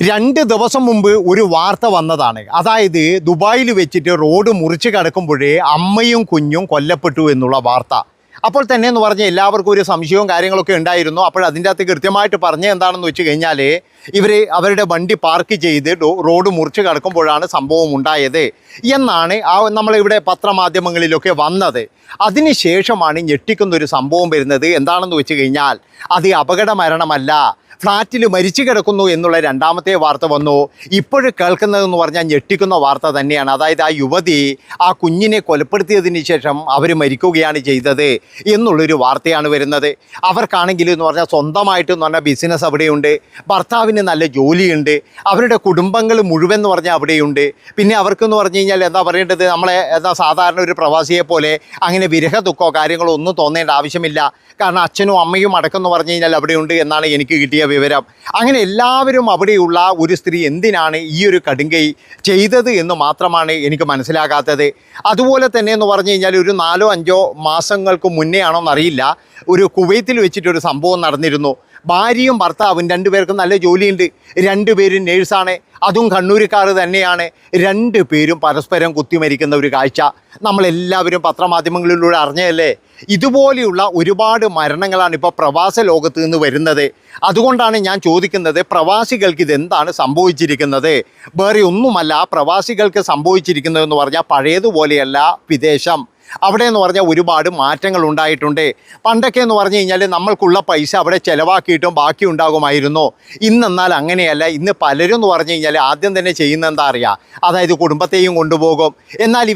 2 ദിവസം മുമ്പ് ഒരു വാർത്ത വന്നതാണ്. അതായത് ദുബായിൽ വെച്ചിട്ട് റോഡ് മുറിച്ച് കടക്കുമ്പോഴേ അമ്മയും കുഞ്ഞും കൊല്ലപ്പെട്ടു എന്നുള്ള വാർത്ത. അപ്പോൾ തന്നെ എന്ന് പറഞ്ഞാൽ എല്ലാവർക്കും ഒരു സംശയവും കാര്യങ്ങളൊക്കെ ഉണ്ടായിരുന്നു. അപ്പോൾ അതിൻ്റെ അകത്ത് കൃത്യമായിട്ട് പറഞ്ഞത് എന്താണെന്ന് വെച്ച് കഴിഞ്ഞാൽ അവരുടെ വണ്ടി പാർക്ക് ചെയ്ത് റോഡ് മുറിച്ച് കടക്കുമ്പോഴാണ് സംഭവം ഉണ്ടായത് എന്നാണ് നമ്മളിവിടെ പത്രമാധ്യമങ്ങളിലൊക്കെ വന്നത്. അതിനുശേഷമാണ് ഞെട്ടിക്കുന്നൊരു സംഭവം വരുന്നത്. എന്താണെന്ന് വെച്ച് കഴിഞ്ഞാൽ അത് അപകട മരണമല്ല, ഫ്ലാറ്റിൽ മരിച്ചു കിടക്കുന്നു എന്നുള്ള രണ്ടാമത്തെ വാർത്ത വന്നു. ഇപ്പോഴും കേൾക്കുന്നതെന്ന് പറഞ്ഞാൽ ഞെട്ടിക്കുന്ന വാർത്ത തന്നെയാണ്. അതായത് ആ യുവതി ആ കുഞ്ഞിനെ കൊലപ്പെടുത്തിയതിന് ശേഷം അവർ മരിക്കുകയാണ് ചെയ്തത് എന്നുള്ളൊരു വാർത്തയാണ് വരുന്നത്. അവർക്കാണെങ്കിൽ എന്ന് പറഞ്ഞാൽ സ്വന്തമായിട്ടെന്ന് പറഞ്ഞാൽ ബിസിനസ് അവിടെയുണ്ട്, ഭർത്താവിന് നല്ല ജോലിയുണ്ട്, അവരുടെ കുടുംബങ്ങൾ മുഴുവൻ എന്ന് പറഞ്ഞാൽ അവിടെയുണ്ട്. പിന്നെ അവർക്കെന്ന് പറഞ്ഞു കഴിഞ്ഞാൽ എന്താ പറയേണ്ടത്, നമ്മളെ സാധാരണ ഒരു പ്രവാസിയെ പോലെ അങ്ങനെ വിരഹ ദുഃഖമോ കാര്യങ്ങളോ ഒന്നും തോന്നേണ്ട ആവശ്യമില്ല. കാരണം അച്ഛനും അമ്മയും അടക്കമെന്ന് പറഞ്ഞു കഴിഞ്ഞാൽ അവിടെയുണ്ട് എന്നാണ് എനിക്ക് കിട്ടിയ വിവരം. അങ്ങനെ എല്ലാവരും അവിടെയുള്ള ഒരു സ്ത്രീ എന്തിനാണ് ഈ ഒരു കടുങ്കൈ ചെയ്തത് എന്ന് മാത്രമാണ് എനിക്ക് മനസ്സിലാകാത്തത്. അതുപോലെ തന്നെ എന്ന് പറഞ്ഞു കഴിഞ്ഞാൽ ഒരു 4-5 മാസങ്ങൾക്ക് മുന്നേ ആണോന്നറിയില്ല, ഒരു കുവൈത്തിൽ വെച്ചിട്ടൊരു സംഭവം നടന്നിരുന്നു. ഭാര്യയും ഭർത്താവും 2 പേർക്കും നല്ല ജോലിയുണ്ട്, 2 പേരും നേഴ്സാണ്, അതും കണ്ണൂരിക്കാർ തന്നെയാണ്. 2 പേരും പരസ്പരം കുത്തിമരിക്കുന്ന ഒരു കാഴ്ച നമ്മളെല്ലാവരും പത്രമാധ്യമങ്ങളിലൂടെ അറിഞ്ഞതല്ലേ. ഇതുപോലെയുള്ള ഒരുപാട് മരണങ്ങളാണ് ഇപ്പോൾ പ്രവാസ ലോകത്ത് നിന്ന് വരുന്നത്. അതുകൊണ്ടാണ് ഞാൻ ചോദിക്കുന്നത്, പ്രവാസികൾക്ക് ഇതെന്താണ് സംഭവിച്ചിരിക്കുന്നത്? വേറെ ഒന്നുമല്ല, പ്രവാസികൾക്ക് സംഭവിച്ചിരിക്കുന്നതെന്ന് പറഞ്ഞാൽ പഴയതുപോലെയല്ല വിദേശം. അവിടെ എന്ന് പറഞ്ഞാൽ ഒരുപാട് മാറ്റങ്ങൾ ഉണ്ടായിട്ടുണ്ട്. പണ്ടൊക്കെ എന്ന് പറഞ്ഞു കഴിഞ്ഞാൽ നമ്മൾക്കുള്ള പൈസ അവിടെ ചിലവാക്കിയിട്ടും ബാക്കി ഉണ്ടാകുമായിരുന്നു. ഇന്നെന്നാൽ അങ്ങനെയല്ല. ഇന്ന് പലരും എന്ന് പറഞ്ഞു കഴിഞ്ഞാൽ ആദ്യം തന്നെ ചെയ്യുന്ന എന്താ അറിയുക, അതായത് കുടുംബത്തെയും കൊണ്ടുപോകും. എന്നാൽ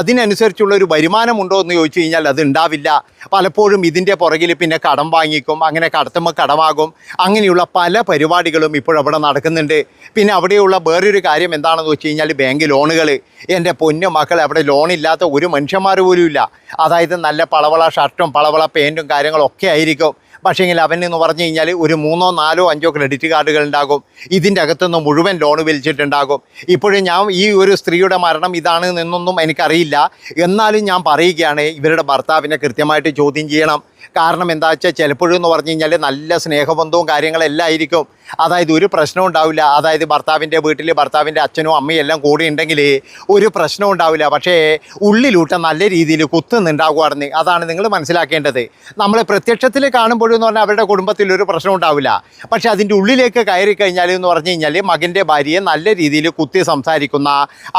അതിനനുസരിച്ചുള്ള ഒരു വരുമാനമുണ്ടോ എന്ന് ചോദിച്ചു കഴിഞ്ഞാൽ അത് ഉണ്ടാവില്ല. പലപ്പോഴും ഇതിൻ്റെ പുറകിൽ പിന്നെ കടം വാങ്ങിക്കും, അങ്ങനെ കടത്തുമ്പോൾ കടമാകും. അങ്ങനെയുള്ള പല പരിപാടികളും ഇപ്പോഴവിടെ നടക്കുന്നുണ്ട്. പിന്നെ അവിടെയുള്ള വേറൊരു കാര്യം എന്താണെന്ന് വെച്ച് കഴിഞ്ഞാൽ ബാങ്ക് ലോണുകൾ. എൻ്റെ പൊന്നു മക്കൾ, അവിടെ ലോണില്ലാത്ത ഒരു മനുഷ്യന്മാർ പോലും ഇല്ല. അതായത് നല്ല പളവള ഷർട്ടും പളവള പാൻറ്റും കാര്യങ്ങളൊക്കെ ആയിരിക്കും. പക്ഷേങ്കിൽ അവനെന്ന് പറഞ്ഞു കഴിഞ്ഞാൽ ഒരു 3, 4, 5 ക്രെഡിറ്റ് കാർഡുകൾ ഉണ്ടാകും. ഇതിൻ്റെ അകത്തുനിന്ന് മുഴുവൻ ലോൺ വലിച്ചിട്ടുണ്ടാകും. ഇപ്പോഴും ഞാൻ ഈ ഒരു സ്ത്രീയുടെ മരണം ഇതാണ് എന്നൊന്നും എനിക്കറിയില്ല. എന്നാലും ഞാൻ പറയുകയാണ്, ഇവരുടെ ഭർത്താവിനെ കൃത്യമായിട്ട് ചോദ്യം ചെയ്യണം. കാരണം എന്താ വെച്ചാൽ ചിലപ്പോഴും എന്ന് പറഞ്ഞു കഴിഞ്ഞാൽ നല്ല സ്നേഹബന്ധവും കാര്യങ്ങളെല്ലാം ആയിരിക്കും. അതായത് ഒരു പ്രശ്നം ഉണ്ടാവില്ല. അതായത് ഭർത്താവിൻ്റെ വീട്ടിൽ ഭർത്താവിൻ്റെ അച്ഛനും അമ്മയും എല്ലാം കൂടി ഉണ്ടെങ്കിൽ ഒരു പ്രശ്നം ഉണ്ടാവില്ല. പക്ഷേ ഉള്ളിലൂട്ട നല്ല രീതിയിൽ കുത്തുന്നുണ്ടാകുവാണെന്ന്, അതാണ് നിങ്ങൾ മനസ്സിലാക്കേണ്ടത്. നമ്മൾ പ്രത്യക്ഷത്തിൽ കാണുമ്പോഴെന്ന് പറഞ്ഞാൽ അവരുടെ കുടുംബത്തിൽ ഒരു പ്രശ്നം ഉണ്ടാവില്ല. പക്ഷേ അതിൻ്റെ ഉള്ളിലേക്ക് കയറി കഴിഞ്ഞാൽ എന്ന് പറഞ്ഞു കഴിഞ്ഞാൽ മകൻ്റെ ഭാര്യയെ നല്ല രീതിയിൽ കുത്തി സംസാരിക്കുന്ന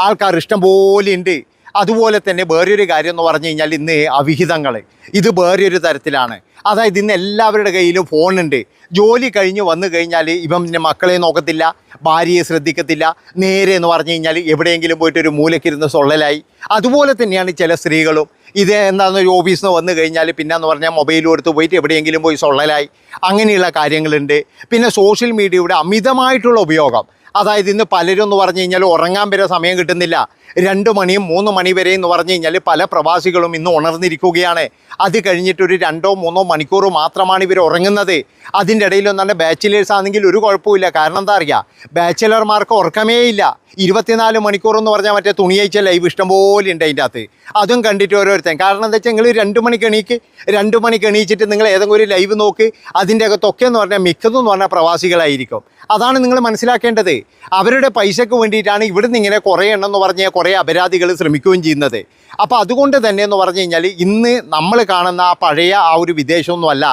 ആൾക്കാർ ഇഷ്ടം പോലെ ഉണ്ട്. അതുപോലെ തന്നെ വേറൊരു കാര്യം എന്ന് പറഞ്ഞു കഴിഞ്ഞാൽ ഇന്ന് അവിഹിതങ്ങൾ, ഇത് വേറൊരു തരത്തിലാണ്. അതായത് ഇന്ന് എല്ലാവരുടെ കയ്യിലും ഫോണുണ്ട്. ജോലി കഴിഞ്ഞ് വന്നു കഴിഞ്ഞാൽ ഇവൻ പിന്നെ മക്കളെ നോക്കത്തില്ല, ഭാര്യയെ ശ്രദ്ധിക്കത്തില്ല. നേരെ എന്ന് പറഞ്ഞു കഴിഞ്ഞാൽ എവിടെയെങ്കിലും പോയിട്ട് ഒരു മൂലക്കിരുന്ന് സൊള്ളലായി. അതുപോലെ തന്നെയാണ് ചില സ്ത്രീകളും. ഇത് എന്താണെന്ന് ഒരു ഓഫീസിൽ നിന്ന് വന്നു കഴിഞ്ഞാൽ പിന്നെന്ന് പറഞ്ഞാൽ മൊബൈലും എടുത്ത് പോയിട്ട് എവിടെയെങ്കിലും പോയി സൊള്ളലായി. അങ്ങനെയുള്ള കാര്യങ്ങളുണ്ട്. പിന്നെ സോഷ്യൽ മീഡിയയുടെ അമിതമായിട്ടുള്ള ഉപയോഗം. അതായത് ഇന്ന് പലരും എന്ന് പറഞ്ഞു കഴിഞ്ഞാൽ ഉറങ്ങാൻ വരെ സമയം കിട്ടുന്നില്ല. 2 മണിയും 3 മണി വരെ എന്ന് പറഞ്ഞു കഴിഞ്ഞാൽ പല പ്രവാസികളും ഇന്ന് ഉണർന്നിരിക്കുകയാണ്. അത് കഴിഞ്ഞിട്ടൊരു 2-3 മണിക്കൂർ മാത്രമാണ് ഇവർ ഉറങ്ങുന്നത്. അതിൻ്റെ ഇടയിലൊന്നും തന്നെ ബാച്ചിലേഴ്സ് ആണെങ്കിൽ ഒരു കുഴപ്പമില്ല. കാരണം എന്താ അറിയുക, ബാച്ചിലർമാർക്ക് ഉറക്കമേ ഇല്ല. 24 മണിക്കൂർ എന്ന് പറഞ്ഞാൽ മറ്റേ തുണിയച്ച ലൈവ് ഇഷ്ടംപോലെ ഉണ്ട് അതിൻ്റെ അകത്ത്. അതും കണ്ടിട്ട് ഓരോരുത്തൻ. കാരണം എന്താ വെച്ചാൽ നിങ്ങൾ 2 മണിക്ക് എണീക്ക്, 2 മണിക്ക് എണീച്ചിട്ട് നിങ്ങൾ ഏതെങ്കിലും ഒരു ലൈവ് നോക്ക്. അതിൻ്റെ അകത്തൊക്കെ എന്ന് പറഞ്ഞാൽ മിക്കതെന്ന് പറഞ്ഞാൽ പ്രവാസികളായിരിക്കും. അതാണ് നിങ്ങൾ മനസ്സിലാക്കേണ്ടത്. അവരുടെ പൈസക്ക് വേണ്ടിയിട്ടാണ് ഇവിടുന്ന് ഇങ്ങനെ കുറേ എണ്ണം പറഞ്ഞാൽ കുറേ അപരാധികൾ ശ്രമിക്കുകയും ചെയ്യുന്നത്. അപ്പോൾ അതുകൊണ്ട് തന്നെ എന്ന് പറഞ്ഞു കഴിഞ്ഞാൽ ഇന്ന് നമ്മൾ കാണുന്ന ആ പഴയ ആ ഒരു വിദേശമൊന്നുമല്ല.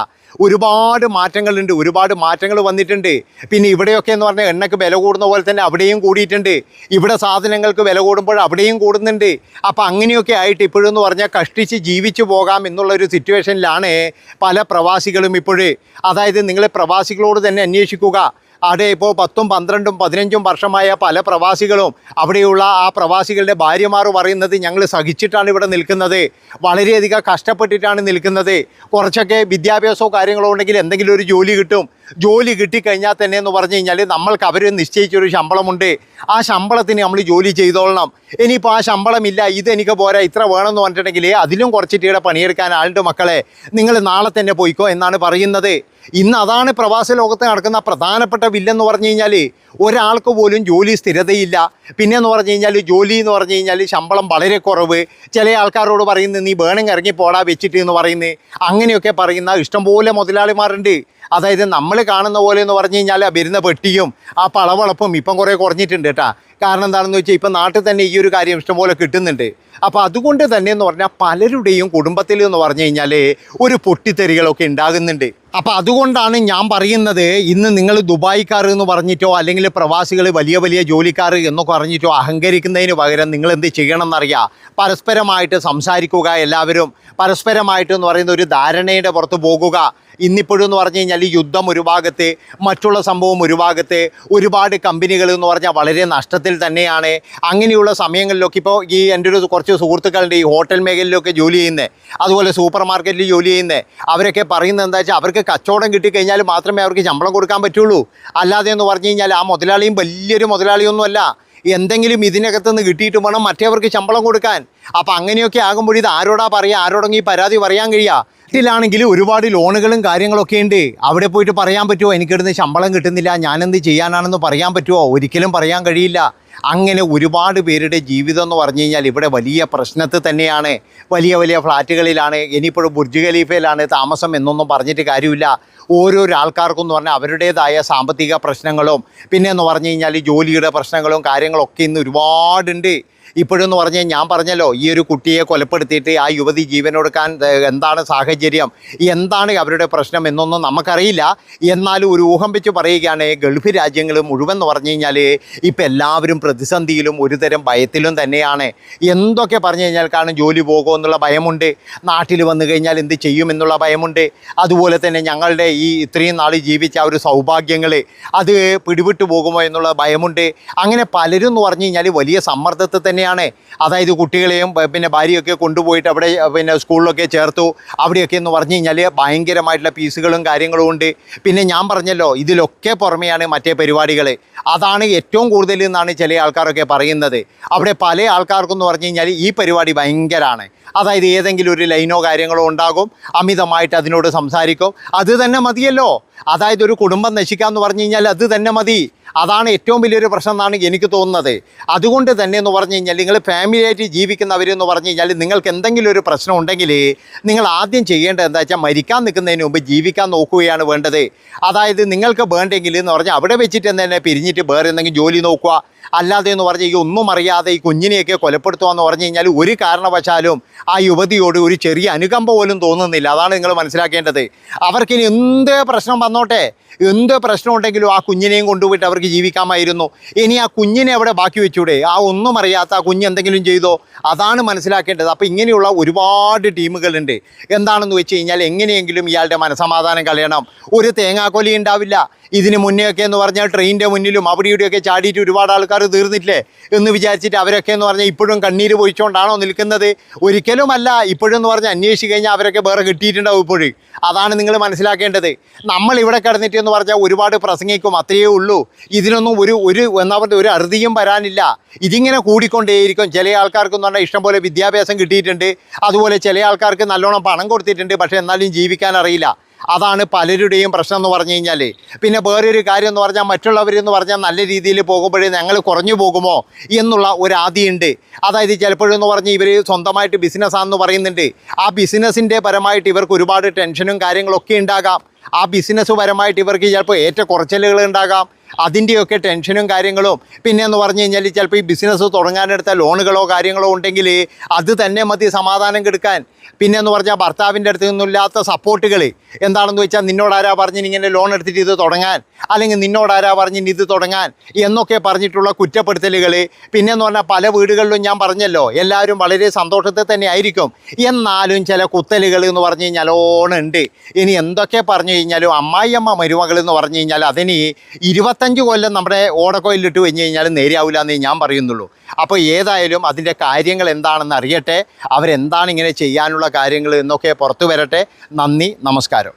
ഒരുപാട് മാറ്റങ്ങളുണ്ട്, ഒരുപാട് മാറ്റങ്ങൾ വന്നിട്ടുണ്ട്. പിന്നെ ഇവിടെയൊക്കെ എന്ന് പറഞ്ഞാൽ എണ്ണയ്ക്ക് വില കൂടുന്ന പോലെ തന്നെ അവിടെയും കൂടിയിട്ടുണ്ട്. ഇവിടെ സാധനങ്ങൾക്ക് വില കൂടുമ്പോൾ അവിടെയും കൂടുന്നുണ്ട്. അപ്പോൾ അങ്ങനെയൊക്കെ ആയിട്ട് ഇപ്പോഴെന്ന് പറഞ്ഞാൽ കഷ്ടിച്ച് ജീവിച്ചു പോകാം എന്നുള്ളൊരു സിറ്റുവേഷനിലാണ് പല പ്രവാസികളും ഇപ്പോഴേ. അതായത് നിങ്ങൾ പ്രവാസികളോട് തന്നെ അന്വേഷിക്കുക. അവിടെ ഇപ്പോൾ 10, 12, 15 വർഷമായ പല പ്രവാസികളും അവിടെയുള്ള ആ പ്രവാസികളുടെ ഭാര്യമാർ പറയുന്നത്, ഞങ്ങൾ സഹിച്ചിട്ടാണ് ഇവിടെ നിൽക്കുന്നത്, വളരെയധികം കഷ്ടപ്പെട്ടിട്ടാണ് നിൽക്കുന്നത്. കുറച്ചൊക്കെ വിദ്യാഭ്യാസമോ കാര്യങ്ങളോ ഉണ്ടെങ്കിൽ എന്തെങ്കിലും ഒരു ജോലി കിട്ടും. ജോലി കിട്ടിക്കഴിഞ്ഞാൽ തന്നെ എന്ന് പറഞ്ഞു കഴിഞ്ഞാൽ നമ്മൾക്ക് അവർ നിശ്ചയിച്ചൊരു ശമ്പളമുണ്ട്. ആ ശമ്പളത്തിന് നമ്മൾ ജോലി ചെയ്തോളണം. ഇനിയിപ്പോൾ ആ ശമ്പളമില്ല, ഇതെനിക്ക് പോരാ, ഇത്ര വേണമെന്ന് പറഞ്ഞിട്ടുണ്ടെങ്കിൽ അതിലും കുറച്ചിട്ട് ഇവിടെ പണിയെടുക്കാൻ ആളുടെ മക്കളെ നിങ്ങൾ നാളെ തന്നെ പോയിക്കോ എന്നാണ് പറയുന്നത്. ഇന്ന് അതാണ് പ്രവാസ ലോകത്ത് നടക്കുന്ന പ്രധാനപ്പെട്ട വില്ലെന്ന് പറഞ്ഞു കഴിഞ്ഞാൽ ഒരാൾക്ക് പോലും ജോലി സ്ഥിരതയില്ല. പിന്നെ എന്ന് പറഞ്ഞു കഴിഞ്ഞാൽ ജോലി എന്ന് പറഞ്ഞു കഴിഞ്ഞാൽ ശമ്പളം വളരെ കുറവ്. ചില ആൾക്കാരോട് പറയുന്നത് നീ വേണമെങ്കിൽ ഇറങ്ങി പോടാ വെച്ചിട്ട് എന്ന് പറയുന്നത്. അങ്ങനെയൊക്കെ പറയുന്ന ഇഷ്ടംപോലെ മുതലാളിമാരുണ്ട്. അതായത് നമ്മൾ കാണുന്ന പോലെ എന്ന് പറഞ്ഞു കഴിഞ്ഞാൽ വരുന്ന പെട്ടിയും ആ പളവളപ്പും ഇപ്പം കുറേ കുറഞ്ഞിട്ടുണ്ട് കേട്ടോ. കാരണം എന്താണെന്ന് വെച്ചാൽ ഇപ്പം നാട്ടിൽ തന്നെ ഈ ഒരു കാര്യം ഇഷ്ടംപോലെ കിട്ടുന്നുണ്ട്. അപ്പോൾ അതുകൊണ്ട് തന്നെ എന്ന് പറഞ്ഞാൽ പലരുടെയും കുടുംബത്തിൽ എന്ന് പറഞ്ഞു കഴിഞ്ഞാൽ ഒരു പൊട്ടിത്തെറികളൊക്കെ ഉണ്ടാകുന്നുണ്ട്. അപ്പോൾ അതുകൊണ്ടാണ് ഞാൻ പറയുന്നത്, ഇന്ന് നിങ്ങൾ ദുബായിക്കാർ എന്ന് പറഞ്ഞിട്ടോ അല്ലെങ്കിൽ പ്രവാസികൾ വലിയ വലിയ ജോലിക്കാർ എന്നൊക്കെ പറഞ്ഞിട്ടോ അഹങ്കരിക്കുന്നതിന് പകരം നിങ്ങൾ എന്ത് ചെയ്യണം എന്നറിയാം. പരസ്പരമായിട്ട് സംസാരിക്കുക, എല്ലാവരും പരസ്പരമായിട്ട് എന്ന് പറയുന്ന ഒരു ധാരണയുടെ പുറത്ത് പോകുക. ഇന്നിപ്പോഴും എന്ന് പറഞ്ഞു കഴിഞ്ഞാൽ യുദ്ധം ഒരു ഭാഗത്ത്, മറ്റുള്ള സംഭവം ഒരു ഭാഗത്ത്, ഒരുപാട് കമ്പനികൾ എന്ന് പറഞ്ഞാൽ വളരെ നഷ്ടത്തിൽ തന്നെയാണ്. അങ്ങനെയുള്ള സമയങ്ങളിലൊക്കെ ഇപ്പോൾ എൻ്റെ ഒരു കുറച്ച് സുഹൃത്തുക്കളുടെ ഈ ഹോട്ടൽ മേഖലയിലൊക്കെ ജോലി ചെയ്യുന്നത്, അതുപോലെ സൂപ്പർ മാർക്കറ്റിൽ ജോലി ചെയ്യുന്നത്, അവരൊക്കെ പറയുന്നത് എന്താ വെച്ചാൽ അവർക്ക് കച്ചവടം കിട്ടിക്കഴിഞ്ഞാൽ മാത്രമേ അവർക്ക് ശമ്പളം കൊടുക്കാൻ പറ്റുള്ളൂ. അല്ലാതെ എന്ന് പറഞ്ഞു കഴിഞ്ഞാൽ ആ മുതലാളിയും വലിയൊരു മുതലാളിയൊന്നുമല്ല, എന്തെങ്കിലും ഇതിനകത്തുനിന്ന് കിട്ടിയിട്ട് വേണം മറ്റേവർക്ക് ശമ്പളം കൊടുക്കാൻ. അപ്പം അങ്ങനെയൊക്കെ ആകുമ്പോൾ ഇത് ആരോടാ പറയുക, ആരോടെങ്കിൽ ഈ പരാതി പറയാൻ കഴിയുക? ാണെങ്കിൽ ഒരുപാട് ലോണുകളും കാര്യങ്ങളൊക്കെ ഉണ്ട്. അവിടെ പോയിട്ട് പറയാൻ പറ്റുമോ എനിക്കിടുന്ന് ശമ്പളം കിട്ടുന്നില്ല, ഞാനെന്ത് ചെയ്യാനാണെന്ന് പറയാൻ പറ്റുമോ? ഒരിക്കലും പറയാൻ കഴിയില്ല. അങ്ങനെ ഒരുപാട് പേരുടെ ജീവിതം എന്ന് പറഞ്ഞു കഴിഞ്ഞാൽ ഇവിടെ വലിയ പ്രശ്നത്തിൽ തന്നെയാണ്. വലിയ വലിയ ഫ്ലാറ്റുകളിലാണ്, ഇനിയിപ്പോഴും ബുർജ് ഖലീഫയിലാണ് താമസം എന്നൊന്നും പറഞ്ഞിട്ട് കാര്യമില്ല. ഓരോരോ ആൾക്കാർക്കും എന്ന് പറഞ്ഞാൽ അവരുടേതായ സാമ്പത്തിക പ്രശ്നങ്ങളും പിന്നെ എന്ന് പറഞ്ഞു കഴിഞ്ഞാൽ ജോലിയുടെ പ്രശ്നങ്ങളും കാര്യങ്ങളൊക്കെ ഇന്ന് ഒരുപാടുണ്ട്. ഇപ്പോഴെന്ന് പറഞ്ഞാൽ ഞാൻ പറഞ്ഞല്ലോ, ഈ ഒരു കുട്ടിയെ കൊലപ്പെടുത്തിയിട്ട് ആ യുവതി ജീവനൊടുക്കാൻ എന്താണ് സാഹചര്യം, എന്താണ് അവരുടെ പ്രശ്നം എന്നൊന്നും നമുക്കറിയില്ല. എന്നാലും ഒരു ഊഹം വെച്ച് പറയുകയാണ്, ഗൾഫ് രാജ്യങ്ങൾ മുഴുവൻ എന്ന് പറഞ്ഞു കഴിഞ്ഞാൽ ഇപ്പം എല്ലാവരും പ്രതിസന്ധിയിലും ഒരുതരം ഭയത്തിലും തന്നെയാണ്. എന്തൊക്കെ പറഞ്ഞു കഴിഞ്ഞാൽ കാരണം ജോലി പോകുമോ എന്നുള്ള ഭയമുണ്ട്, നാട്ടിൽ വന്നു കഴിഞ്ഞാൽ എന്ത് ചെയ്യുമെന്നുള്ള ഭയമുണ്ട്. അതുപോലെ തന്നെ ഞങ്ങളുടെ ഈ ഇത്രയും നാൾ ജീവിച്ച ആ ഒരു സൗഭാഗ്യങ്ങൾ അത് പിടിവിട്ടു പോകുമോ എന്നുള്ള ഭയമുണ്ട്. അങ്ങനെ പലരും എന്ന് പറഞ്ഞു കഴിഞ്ഞാൽ വലിയ സമ്മർദ്ദത്തിൽ തന്നെ. അതായത് കുട്ടികളെയും പിന്നെ ഭാര്യയൊക്കെ കൊണ്ടുപോയിട്ട് അവിടെ പിന്നെ സ്കൂളിലൊക്കെ ചേർത്തു. അവിടെയൊക്കെ എന്ന് പറഞ്ഞു കഴിഞ്ഞാൽ ഭയങ്കരമായിട്ടുള്ള ഫീസുകളും കാര്യങ്ങളും ഉണ്ട്. പിന്നെ ഞാൻ പറഞ്ഞല്ലോ, ഇതിലൊക്കെ പുറമെയാണ് മറ്റേ പരിപാടികൾ. അതാണ് ഏറ്റവും കൂടുതൽ എന്നാണ് ചില ആൾക്കാരൊക്കെ പറയുന്നത്. അവിടെ പല ആൾക്കാർക്കും എന്ന് പറഞ്ഞു കഴിഞ്ഞാൽ ഈ പരിപാടി ഭയങ്കരമാണ്. അതായത് ഏതെങ്കിലും ഒരു ലൈനോ കാര്യങ്ങളോ ഉണ്ടാകും, അമിതമായിട്ട് അതിനോട് സംസാരിക്കും. അത് തന്നെ മതിയല്ലോ. അതായത് ഒരു കുടുംബം നശിക്കാമെന്ന് പറഞ്ഞു കഴിഞ്ഞാൽ അത് തന്നെ മതി. അതാണ് ഏറ്റവും വലിയൊരു പ്രശ്നം എന്നാണ് എനിക്ക് തോന്നുന്നത്. അതുകൊണ്ട് തന്നെ എന്ന് പറഞ്ഞു കഴിഞ്ഞാൽ നിങ്ങൾ ഫാമിലിയായിട്ട് ജീവിക്കുന്നവരെന്ന് പറഞ്ഞു കഴിഞ്ഞാൽ നിങ്ങൾക്ക് എന്തെങ്കിലും ഒരു പ്രശ്നം ഉണ്ടെങ്കിൽ നിങ്ങൾ ആദ്യം ചെയ്യേണ്ടത് എന്താ വെച്ചാൽ മരിക്കാൻ നിൽക്കുന്നതിന് മുമ്പ് ജീവിക്കാൻ നോക്കുകയാണ് വേണ്ടത്. അതായത് നിങ്ങൾക്ക് വേണ്ടെങ്കിൽ എന്ന് പറഞ്ഞാൽ അവിടെ വെച്ചിട്ട് തന്നെ പിരിഞ്ഞിട്ട് വേറെ എന്തെങ്കിലും ജോലി നോക്കുക. അല്ലാതെ എന്ന് പറഞ്ഞാൽ ഈ ഒന്നും അറിയാതെ ഈ കുഞ്ഞിനെയൊക്കെ കൊലപ്പെടുത്തുക എന്ന് പറഞ്ഞു കഴിഞ്ഞാൽ ഒരു കാരണവശാലും ആ യുവതിയോട് ഒരു ചെറിയ അനുകമ്പ പോലും തോന്നുന്നില്ല. അതാണ് നിങ്ങൾ മനസ്സിലാക്കേണ്ടത്. അവർക്കിനി എന്ത് പ്രശ്നം വന്നോട്ടെ, എന്ത് പ്രശ്നം ഉണ്ടെങ്കിലും ആ കുഞ്ഞിനെയും കൊണ്ടുപോയിട്ട് അവർക്ക് ജീവിക്കാമായിരുന്നു. ഇനി ആ കുഞ്ഞിനെ അവിടെ ബാക്കി വെച്ചൂടെ? ആ ഒന്നും അറിയാത്ത ആ കുഞ്ഞ് എന്തെങ്കിലും ചെയ്തോ? അതാണ് മനസ്സിലാക്കേണ്ടത്. അപ്പോൾ ഇങ്ങനെയുള്ള ഒരുപാട് ടീമുകളുണ്ട്. എന്താണെന്ന് വെച്ച് കഴിഞ്ഞാൽ എങ്ങനെയെങ്കിലും ഇയാളുടെ മനസമാധാനം കളയണം. ഒരു തേങ്ങാക്കൊലി ഉണ്ടാവില്ല. ഇതിന് മുന്നെയൊക്കെ എന്ന് പറഞ്ഞാൽ ട്രെയിനിൻ്റെ മുന്നിലും അവിടെ ഇവിടെയൊക്കെ ചാടിയിട്ട് ഒരുപാട് ആൾക്കാർ തീർന്നിട്ടില്ലേ എന്ന് വിചാരിച്ചിട്ട് അവരൊക്കെ എന്ന് പറഞ്ഞാൽ ഇപ്പോഴും കണ്ണീര് പൊഴിച്ചുകൊണ്ടാണോ നിൽക്കുന്നത്? ഒരിക്കലുമല്ല. ഇപ്പോഴെന്ന് പറഞ്ഞാൽ അന്വേഷിച്ച് കഴിഞ്ഞാൽ അവരൊക്കെ വേറെ കിട്ടിയിട്ടുണ്ടാവും ഇപ്പോഴും. അതാണ് നിങ്ങൾ മനസ്സിലാക്കേണ്ടത്. നമ്മളിവിടെ കിടന്നിട്ട് എന്ന് പറഞ്ഞാൽ ഒരുപാട് പ്രസംഗിക്കും, അത്രയേ ഉള്ളൂ. ഇതിനൊന്നും ഒരു എന്താ പറയുക ഒരു അറുതിയും വരാനില്ല. ഇതിങ്ങനെ കൂടിക്കൊണ്ടേയിരിക്കും. ചില ആൾക്കാർക്കെന്ന് പറഞ്ഞാൽ ഇഷ്ടംപോലെ വിദ്യാഭ്യാസം കിട്ടിയിട്ടുണ്ട്, അതുപോലെ ചില ആൾക്കാർക്ക് നല്ലോണം പണം കൊടുത്തിട്ടുണ്ട്, പക്ഷേ എന്നാലും ജീവിക്കാൻ അറിയില്ല. അതാണ് പലരുടെയും പ്രശ്നം എന്ന് പറഞ്ഞു കഴിഞ്ഞാൽ. പിന്നെ വേറൊരു കാര്യം എന്ന് പറഞ്ഞാൽ മറ്റുള്ളവരെന്ന് പറഞ്ഞാൽ നല്ല രീതിയിൽ പോകുമ്പോഴേ ഞങ്ങൾ കുറഞ്ഞു പോകുമോ എന്നുള്ള ഒരു ആദിയുണ്ട്. അതായത് ചിലപ്പോഴെന്ന് പറഞ്ഞാൽ ഇവർ സ്വന്തമായിട്ട് ബിസിനസ്സാണെന്ന് പറയുന്നുണ്ട്. ആ ബിസിനസ്സിൻ്റെ പരമായിട്ട് ഇവർക്ക് ഒരുപാട് ടെൻഷനും കാര്യങ്ങളൊക്കെ ഉണ്ടാകാം. ആ ബിസിനസ് പരമായിട്ട് ഇവർക്ക് ചിലപ്പോൾ ഏറ്റക്കുറച്ചിലുകൾ ഉണ്ടാകാം. അതിൻ്റെയൊക്കെ ടെൻഷനും കാര്യങ്ങളും. പിന്നെ എന്ന് പറഞ്ഞു കഴിഞ്ഞാൽ ചിലപ്പോൾ ഈ ബിസിനസ് തുടങ്ങാനെടുത്ത ലോണുകളോ കാര്യങ്ങളോ ഉണ്ടെങ്കിൽ അത് തന്നെ മതി സമാധാനം കെടുക്കാൻ. പിന്നെ എന്ന് പറഞ്ഞാൽ ഭർത്താവിൻ്റെ അടുത്ത് നിന്നില്ലാത്ത സപ്പോർട്ടുകൾ എന്താണെന്ന് വെച്ചാൽ നിന്നോടാരാ പറഞ്ഞ് ഇങ്ങനെ ലോൺ എടുത്തിട്ട് ഇത് തുടങ്ങാൻ, അല്ലെങ്കിൽ നിന്നോടാരാ പറഞ്ഞ് ഇത് തുടങ്ങാൻ എന്നൊക്കെ പറഞ്ഞിട്ടുള്ള കുറ്റപ്പെടുത്തലുകൾ. പിന്നെ എന്ന് പറഞ്ഞാൽ പല വീടുകളിലും ഞാൻ പറഞ്ഞല്ലോ എല്ലാവരും വളരെ സന്തോഷത്തിൽ തന്നെ ആയിരിക്കും, എന്നാലും ചില കുത്തലുകൾ എന്ന് പറഞ്ഞു കഴിഞ്ഞാൽ ഓണുണ്ട്. ഇനി എന്തൊക്കെ പറഞ്ഞു കഴിഞ്ഞാലും അമ്മായിയമ്മ മരുമകൾ എന്ന് പറഞ്ഞു കഴിഞ്ഞാൽ അതിന് 25 കൊല്ലം നമ്മുടെ ഓടക്കോയിലിട്ട് കഴിഞ്ഞ് കഴിഞ്ഞാൽ നേരെയാവില്ല എന്നേ ഞാൻ പറയുന്നുള്ളൂ. അപ്പോൾ ഏതായാലും അതിൻ്റെ കാര്യങ്ങൾ എന്താണെന്ന് അറിയട്ടെ, അവരെന്താണ് ഇങ്ങനെ ചെയ്യാനുള്ള കാര്യങ്ങൾ എന്നൊക്കെ പുറത്തു വരട്ടെ. നന്ദി, നമസ്കാരം.